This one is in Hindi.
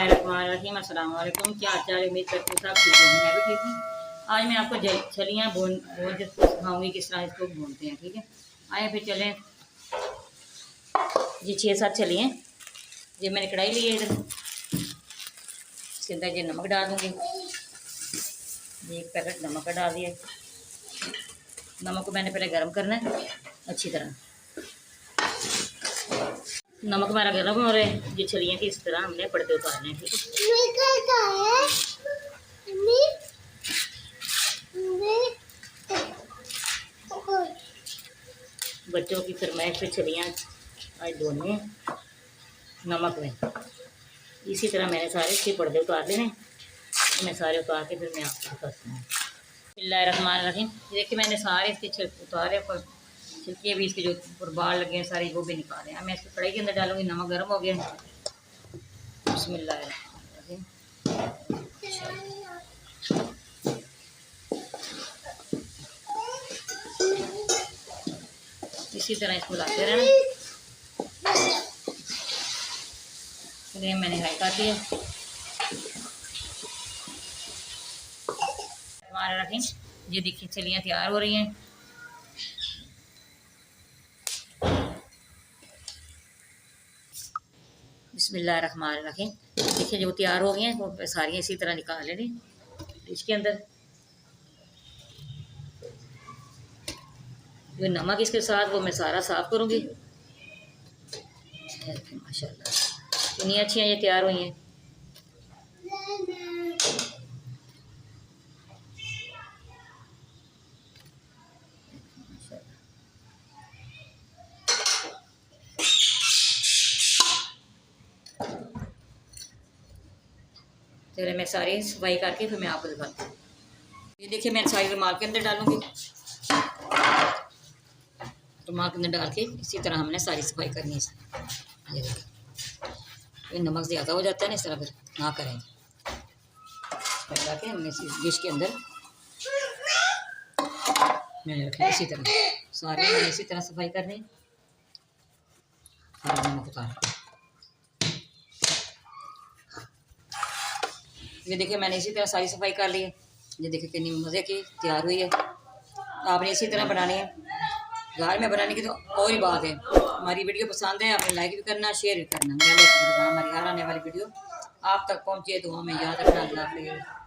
बिस्मिल्लाहिर्रहमानिर्रहीम। अस्सलाम वालेकुम। क्या हाल चाल है? उम्मीद करती हूँ सब ठीक होंगे। मैं भी ठीक हूँ। आज मैं आपको छलियाँ भून भून के सिखाऊँगी किस तरह इसको भूनते हैं। ठीक है, आए फिर चलें। जी 6-7 छलियाँ ये मैंने कढ़ाई ली है। इधर इसके अंदर ये नमक डाल दूँगी। ये 1 पैकेट नमक का डाल दिया। नमक को मैंने पहले गर्म करना है अच्छी तरह। नमक हमारा गर्म हो रहा है। ये छलियाँ की इस तरह हमने पर्दे उतारने हैं। ठीक है, बच्चों की फरमाइश पे छलियाँ आज धोनी है नमक में। इसी तरह मैंने सारे इसके पर्दे उतार लेने। मैं सारे उतार के फिर मैं आपको दिखाती हूँ। बिस्मिल्लाहिर्रहमानिर्रहीम। देखिए मैंने सारे इसके उतारे पर छिलके भी इसके जो ऊपर बाल लगे हैं सारे वो भी निकाले हैं। मैं इसको कढ़ाई के अंदर डालूंगी। नमक गर्म हो गया। बिस्मिल्लाहिर्रहमानिर्रहीम। इसी तरह इसको लाते रहना। फ्लेम मैंने हाई कर दिया। हमारे रखें ये देखिए छलियाँ तैयार हो रही हैं। बिस्मिल्लाहिर्रहमानिर्रहीम। देखिए जो तैयार हो गई हैं वो सारी इसी तरह निकाल लेनी इसके अंदर। जो नमक इसके साथ वो मैं सारा साफ करूँगी। माशाल्लाह इतनी अच्छी हैं ये तैयार हुई हैं। चलिए मैं सारी सफाई करके फिर मैं आपको दिखाती हूँ। ये देखिए मैं सारी रुमाल के अंदर डालूंगी। रुमाल के अंदर डाल के इसी तरह हमने सारी सफाई करनी है। ये देखिए नमक ज़्यादा हो जाता है ना, इस तरह फिर ना करें। के हमने इसी डिश के अंदर मैंने रखा इसी तरह सारे मैंने इसी तरह सफाई करनी है। नमक उतार ये देखिए मैंने इसी तरह सारी सफाई कर ली है। ये देखिए कितनी मज़े की तैयार हुई है। आपने इसी तरह बनानी है। घर में बनाने की तो और ही बात है। हमारी वीडियो पसंद है आपने लाइक भी करना, शेयर भी करना। हमारी हर आने वाली वीडियो आप तक पहुँचे। दुआ में याद रखना। अल्लाह हाफ़िज़।